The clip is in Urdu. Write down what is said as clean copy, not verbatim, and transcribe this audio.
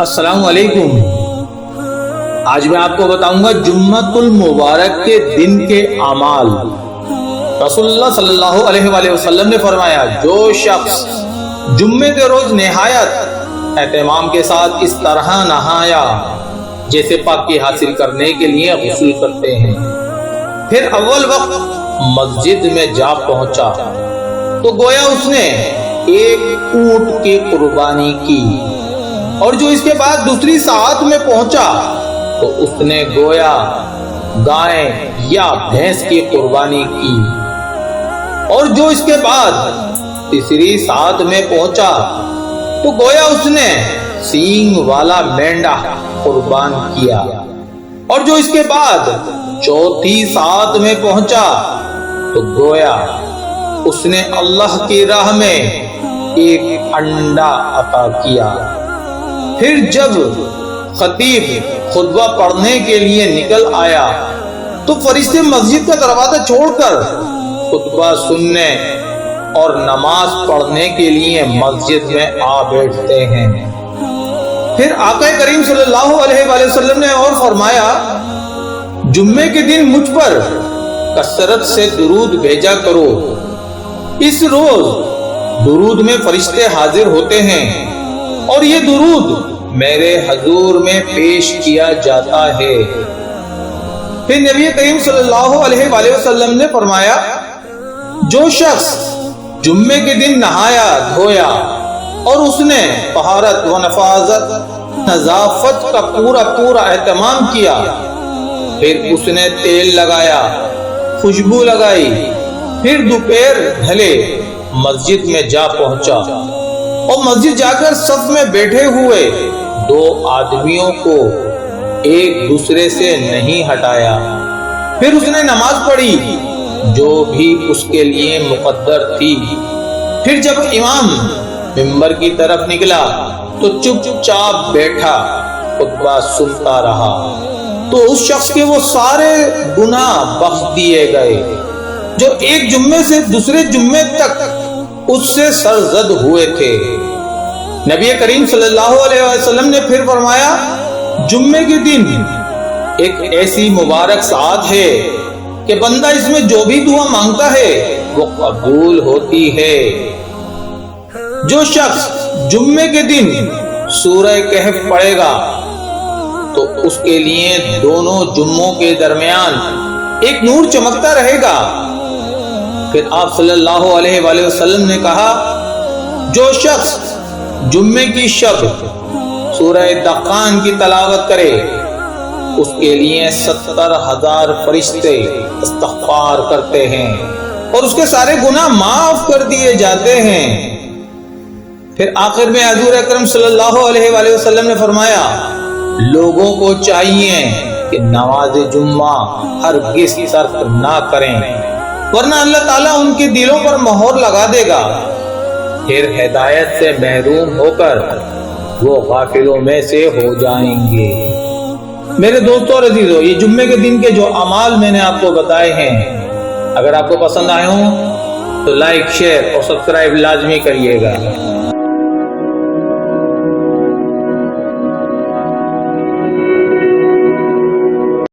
السلام علیکم۔ آج میں آپ کو بتاؤں گا جمعۃ المبارک کے دن کے اعمال۔ رسول اللہ صلی اللہ علیہ وآلہ وسلم نے فرمایا، جو شخص جمعے کے روز نہایت اہتمام کے ساتھ اس طرح نہایا جیسے پاکی حاصل کرنے کے لیے غسل کرتے ہیں، پھر اول وقت مسجد میں جا پہنچا تو گویا اس نے ایک اونٹ کی قربانی کی، اور جو اس کے بعد دوسری ساعت میں پہنچا تو اس نے گویا گائے یا بھینس کی قربانی کی، اور جو اس کے بعد تیسری ساعت میں پہنچا تو گویا اس نے سینگ والا مینڈا قربان کیا، اور جو اس کے بعد چوتھی ساعت میں پہنچا تو گویا اس نے اللہ کی راہ میں ایک انڈا عطا کیا۔ پھر جب خطیب خطبہ پڑھنے کے لیے نکل آیا تو فرشتے مسجد کا دروازہ چھوڑ کر خطبہ سننے اور نماز پڑھنے کے لیے مسجد میں آ بیٹھتے ہیں۔ پھر آقا کریم صلی اللہ علیہ وآلہ وسلم نے اور فرمایا، جمعے کے دن مجھ پر کثرت سے درود بھیجا کرو، اس روز درود میں فرشتے حاضر ہوتے ہیں اور یہ درود میرے حضور میں پیش کیا جاتا ہے۔ پھر نبی کریم صلی اللہ علیہ وآلہ وسلم نے فرمایا، جو شخص جمعے کے دن نہایا دھویا اور اس نے طہارت و نظافت کا پورا اہتمام کیا، پھر اس نے تیل لگایا، خوشبو لگائی، پھر دوپہر ڈھلے مسجد میں جا پہنچا اور مسجد جا کر صف میں بیٹھے ہوئے دو آدمیوں کو ایک دوسرے سے نہیں ہٹایا، پھر اس نے نماز پڑھی جو بھی اس کے لیے مقدر تھی، پھر جب امام منبر کی طرف نکلا تو چپ چاپ بیٹھا خطبہ سنتا رہا، تو اس شخص کے وہ سارے گناہ بخش دیے گئے جو ایک جمعے سے دوسرے جمعے تک اس سے سرزد ہوئے تھے۔ نبی کریم صلی اللہ علیہ وسلم نے پھر فرمایا، جمعے کے دن ایک ایسی مبارک ساعت ہے کہ بندہ اس میں جو بھی دعا مانگتا ہے وہ قبول ہوتی ہے۔ جو شخص جمعے کے دن سورہ کہف پڑھے گا تو اس کے لیے دونوں جمعوں کے درمیان ایک نور چمکتا رہے گا۔ پھر آپ صلی اللہ علیہ وآلہ وسلم نے کہا، جو شخص جمعے کی شب سورہ دخان کی تلاوت کرے اس کے لیے 70,000 فرشتے استغفار کرتے ہیں اور اس کے سارے گناہ معاف کر دیے جاتے ہیں۔ پھر آخر میں حضور اکرم صلی اللہ علیہ وآلہ وسلم نے فرمایا، لوگوں کو چاہیے کہ نماز جمعہ ہرگز ترک نہ کریں، ورنہ اللہ تعالیٰ ان کے دلوں پر مہر لگا دے گا، پھر ہدایت سے محروم ہو کر وہ غافلوں میں سے ہو جائیں گے۔ میرے دوستوں اور عزیزوں، یہ جمعے کے دن کے جو اعمال میں نے آپ کو بتائے ہیں، اگر آپ کو پسند آئے ہوں تو لائک، شیئر اور سبسکرائب لازمی کریے گا۔